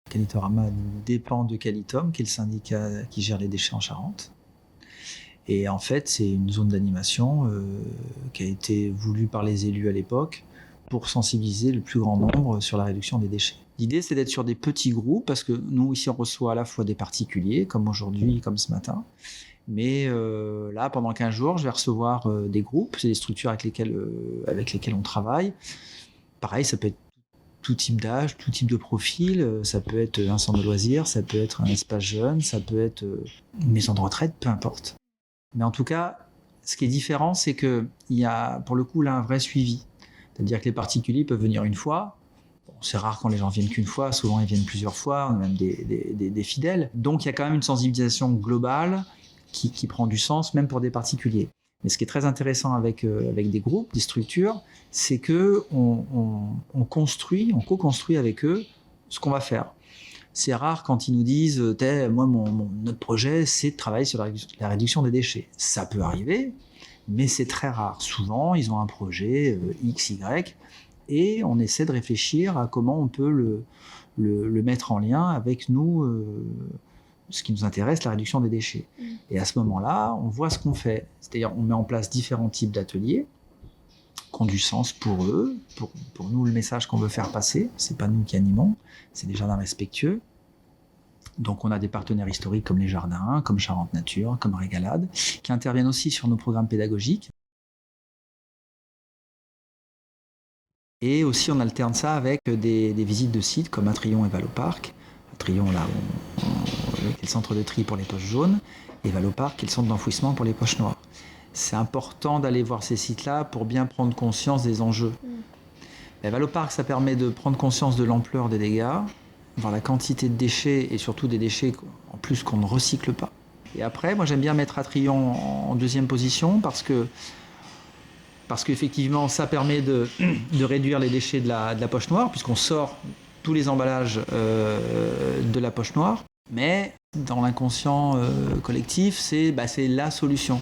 Qualitorama dépend de Qualitom, qui est le syndicat qui gère les déchets en Charente. Et en fait, c'est une zone d'animation qui a été voulue par les élus à l'époque pour sensibiliser le plus grand nombre sur la réduction des déchets. L'idée, c'est d'être sur des petits groupes, parce que nous, ici, on reçoit à la fois des particuliers, comme aujourd'hui, comme ce matin. Mais là, pendant 15 jours, je vais recevoir des groupes, c'est des structures avec lesquelles on travaille. Pareil, ça peut être tout type d'âge, tout type de profil. Ça peut être un centre de loisirs, ça peut être un espace jeune, ça peut être une maison de retraite, peu importe. Mais en tout cas, ce qui est différent, c'est qu'il y a pour le coup là un vrai suivi. C'est-à-dire que les particuliers peuvent venir une fois. Bon, c'est rare quand les gens viennent qu'une fois, souvent ils viennent plusieurs fois, on a même des fidèles. Donc il y a quand même une sensibilisation globale qui prend du sens, même pour des particuliers. Mais ce qui est très intéressant avec des groupes, des structures, c'est qu'on construit, on co-construit avec eux ce qu'on va faire. C'est rare quand ils nous disent « moi, notre projet, c'est de travailler sur la réduction des déchets ». Ça peut arriver, mais c'est très rare. Souvent, ils ont un projet X, Y, et on essaie de réfléchir à comment on peut le mettre en lien avec nous, ce qui nous intéresse, la réduction des déchets. Et à ce moment-là, on voit ce qu'on fait. C'est-à-dire, on met en place différents types d'ateliers qui ont du sens pour eux, pour nous, le message qu'on veut faire passer. C'est pas nous qui animons, c'est des jardins respectueux. Donc, on a des partenaires historiques comme les jardins, comme Charente Nature, comme Régalade, qui interviennent aussi sur nos programmes pédagogiques. Et aussi, on alterne ça avec des visites de sites comme Atrion et Valoparc. Atrion, là, qui est le centre de tri pour les poches jaunes, et Valoparc, qui est le centre d'enfouissement pour les poches noires. C'est important d'aller voir ces sites-là pour bien prendre conscience des enjeux. Valoparc, ça permet de prendre conscience de l'ampleur des dégâts, voir la quantité de déchets, et surtout des déchets en plus qu'on ne recycle pas. Et après, moi j'aime bien mettre Atrion en deuxième position, parce qu'effectivement, ça permet de réduire les déchets de la poche noire, puisqu'on sort tous les emballages de la poche noire. Mais dans l'inconscient collectif, c'est la solution.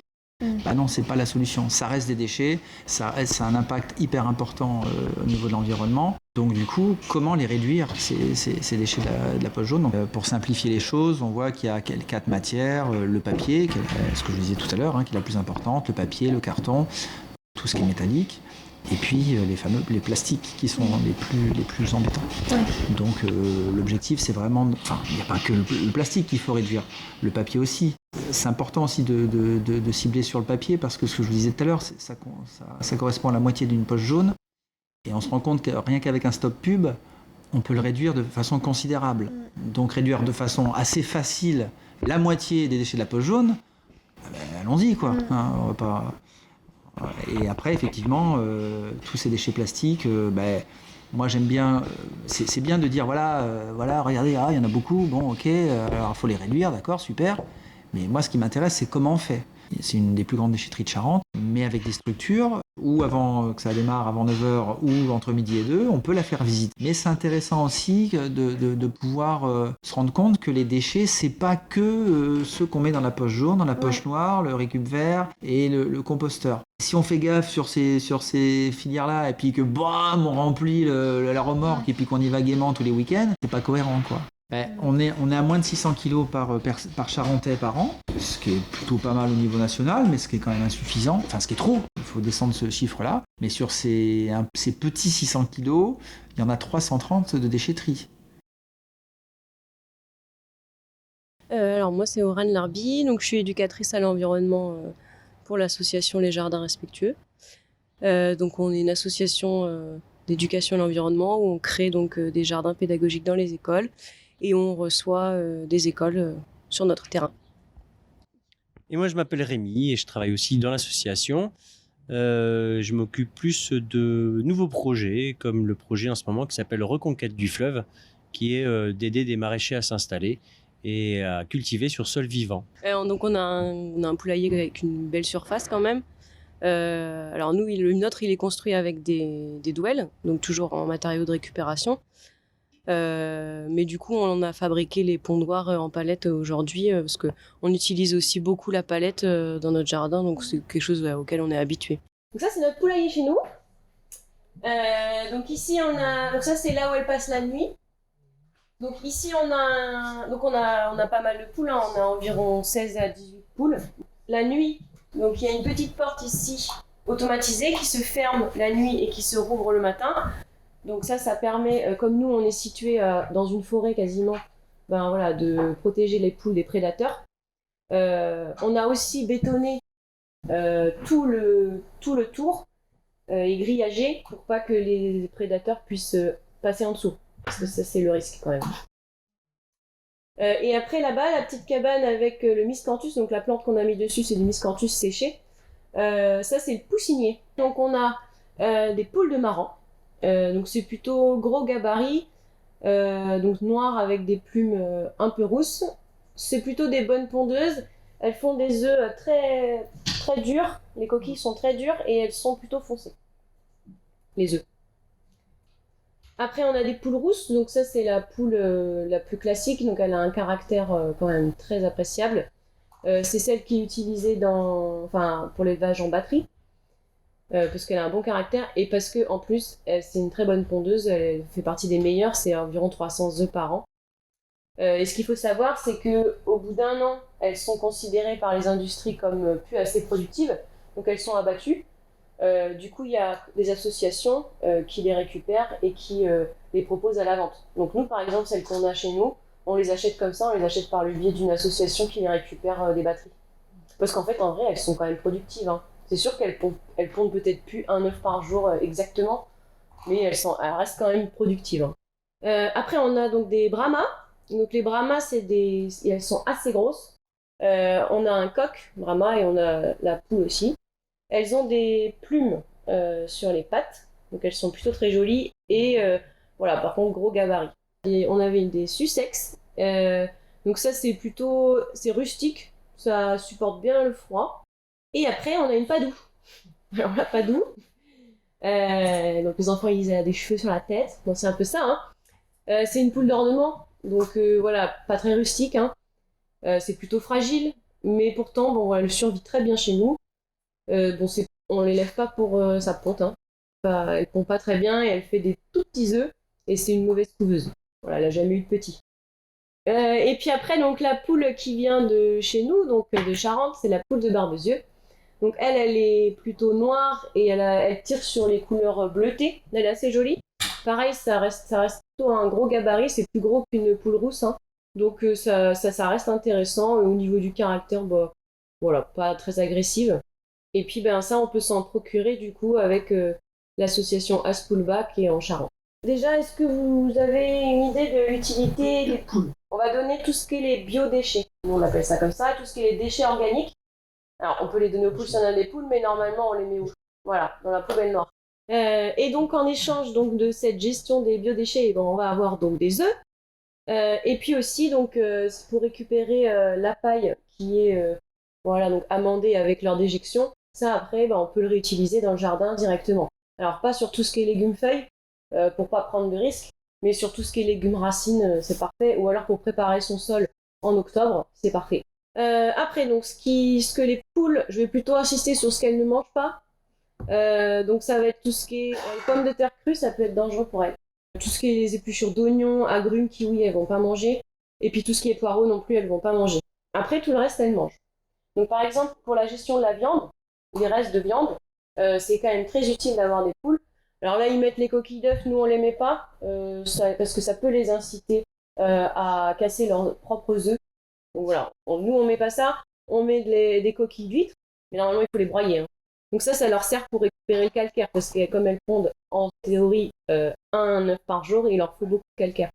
Non, c'est pas la solution. Ça reste des déchets, ça a un impact hyper important au niveau de l'environnement. Donc du coup, comment les réduire, ces déchets de la poche jaune? Donc, pour simplifier les choses, on voit qu'il y a 4 matières. Le papier, ce que je disais tout à l'heure, qui est la plus importante, le papier, le carton, tout ce qui est métallique, et puis les plastiques qui sont les plus embêtants. Donc l'objectif, c'est vraiment... Enfin, il n'y a pas que le plastique qu'il faut réduire, le papier aussi. C'est important aussi de cibler sur le papier, parce que ce que je vous disais tout à l'heure, ça correspond à la moitié d'une poche jaune, et on se rend compte que rien qu'avec un stop pub, on peut le réduire de façon considérable. Donc réduire de façon assez facile la moitié des déchets de la poche jaune, allons-y, quoi. On va pas... Et après, effectivement, tous ces déchets plastiques, moi j'aime bien, c'est bien de dire voilà, regardez, il y en a beaucoup, bon, ok, alors il faut les réduire, d'accord, super. Mais moi, ce qui m'intéresse, c'est comment on fait. C'est une des plus grandes déchetteries de Charente, mais avec des structures où avant que ça démarre, avant 9h ou entre midi et 2, on peut la faire visiter. Mais c'est intéressant aussi de pouvoir se rendre compte que les déchets, c'est pas que ceux qu'on met dans la poche jaune, dans la poche noire, le récup vert et le composteur. Si on fait gaffe sur ces filières-là, et puis que bam, on remplit la remorque et puis qu'on y va gaiement tous les week-ends, c'est pas cohérent, quoi. On est à moins de 600 kg par Charentais par an, ce qui est plutôt pas mal au niveau national, mais ce qui est quand même insuffisant, enfin ce qui est trop, il faut descendre ce chiffre-là. Mais sur ces petits 600 kg, il y en a 330 de déchetterie. Alors moi c'est Aurane Larbi, donc je suis éducatrice à l'environnement pour l'association Les Jardins Respectueux. Donc on est une association d'éducation à l'environnement où on crée donc des jardins pédagogiques dans les écoles et on reçoit des écoles sur notre terrain. Et moi je m'appelle Rémi et je travaille aussi dans l'association. Je m'occupe plus de nouveaux projets, comme le projet en ce moment qui s'appelle Reconquête du fleuve, qui est d'aider des maraîchers à s'installer et à cultiver sur sol vivant. Donc on a un poulailler avec une belle surface quand même. Alors nous, le nôtre, il est construit avec des douelles, donc toujours en matériaux de récupération. Mais du coup, on a fabriqué les pondoirs en palette aujourd'hui parce qu'on utilise aussi beaucoup la palette dans notre jardin, donc c'est quelque chose auquel on est habitué. Donc ça, c'est notre poulailler chez nous. Donc ici, donc ça, c'est là où elle passe la nuit. Donc ici on a pas mal de poules, hein. On a environ 16 à 18 poules. La nuit, donc il y a une petite porte ici automatisée qui se ferme la nuit et qui se rouvre le matin. Donc ça permet, comme nous on est situé dans une forêt quasiment, ben voilà, de protéger les poules des prédateurs. On a aussi bétonné tout le tour et grillagé pour pas que les prédateurs puissent passer en dessous. Parce que ça, c'est le risque quand même. Et après, là-bas, la petite cabane avec le miscanthus, donc la plante qu'on a mis dessus, c'est du miscanthus séché. Ça, c'est le poussinier. Donc, on a des poules de marans. Donc, c'est plutôt gros gabarit, donc noir avec des plumes un peu rousses. C'est plutôt des bonnes pondeuses. Elles font des œufs très, très durs. Les coquilles sont très dures et elles sont plutôt foncées. Les œufs. Après, on a des poules rousses, donc ça c'est la poule la plus classique, donc elle a un caractère quand même très appréciable. C'est celle qui est utilisée pour l'élevage en batterie, parce qu'elle a un bon caractère et parce que en plus c'est une très bonne pondeuse, elle fait partie des meilleures, c'est environ 300 œufs par an. Et ce qu'il faut savoir, c'est que au bout d'un an, elles sont considérées par les industries comme plus assez productives, donc elles sont abattues. Du coup, il y a des associations qui les récupèrent et qui les proposent à la vente. Donc nous, par exemple, celles qu'on a chez nous, on les achète comme ça, on les achète par le biais d'une association qui les récupère des batteries. Parce qu'en fait, en vrai, elles sont quand même productives, hein. C'est sûr qu'elles pondent peut-être plus un œuf par jour exactement, mais elles restent quand même productives, hein. Après, on a donc des brahmas. Donc les brahmas, elles sont assez grosses. On a un coq brahma et on a la poule aussi. Elles ont des plumes sur les pattes, donc elles sont plutôt très jolies. Et voilà, par contre, gros gabarit. Et on avait des Sussex. Donc ça, c'est rustique, ça supporte bien le froid. Et après, on a une Padoue. Alors la Padoue, donc les enfants, ils ont des cheveux sur la tête. Bon, c'est un peu ça, hein. C'est une poule d'ornement, donc voilà, pas très rustique, hein. C'est plutôt fragile, mais pourtant, bon, elle survit très bien chez nous. On l'élève pas pour sa ponte, hein. Elle pond pas très bien et elle fait des tout petits œufs et c'est une mauvaise couveuse. Voilà, elle a jamais eu de petits. Et puis après, donc la poule qui vient de chez nous, donc de Charente, c'est la poule de Barbezieux. Donc elle est plutôt noire et elle tire sur les couleurs bleutées. Elle est assez jolie. Pareil, ça reste plutôt un gros gabarit, c'est plus gros qu'une poule rousse, hein. Donc ça reste intéressant. Au niveau du caractère, bah, voilà, pas très agressive. Et puis ben ça, on peut s'en procurer du coup avec l'association Aspoulba qui est en Charente. Déjà, est-ce que vous avez une idée de l'utilité des poules? On va donner tout ce qui est les biodéchets. Nous, on appelle ça comme ça, tout ce qui est les déchets organiques. Alors, on peut les donner aux poules si on a des poules, mais normalement, on les met voilà, dans la poubelle noire. Et donc, en échange donc, de cette gestion des biodéchets, ben, on va avoir donc des œufs. Et puis aussi, donc, pour récupérer la paille qui est voilà, donc amendée avec leur déjection, ça, après, ben, on peut le réutiliser dans le jardin directement. Alors, pas sur tout ce qui est légumes-feuilles, pour pas prendre de risques, mais sur tout ce qui est légumes racines, c'est parfait. Ou alors pour préparer son sol en octobre, c'est parfait. Après, donc, ce que les poules, je vais plutôt insister sur ce qu'elles ne mangent pas. Donc, ça va être tout ce qui est les pommes de terre crues, ça peut être dangereux pour elles. Tout ce qui est les épluchures d'oignons, agrumes, kiwis, elles vont pas manger. Et puis tout ce qui est poireaux non plus, elles vont pas manger. Après, tout le reste, elles mangent. Donc, par exemple, pour la gestion de la viande, les restes de viande, c'est quand même très utile d'avoir des poules. Alors là, ils mettent les coquilles d'œufs, nous on les met pas, parce que ça peut les inciter à casser leurs propres œufs. Donc voilà, nous on met pas ça, on met des coquilles d'huîtres, mais normalement il faut les broyer, hein. Donc ça leur sert pour récupérer le calcaire, parce que comme elles pondent en théorie un œuf par jour, il leur faut beaucoup de calcaire.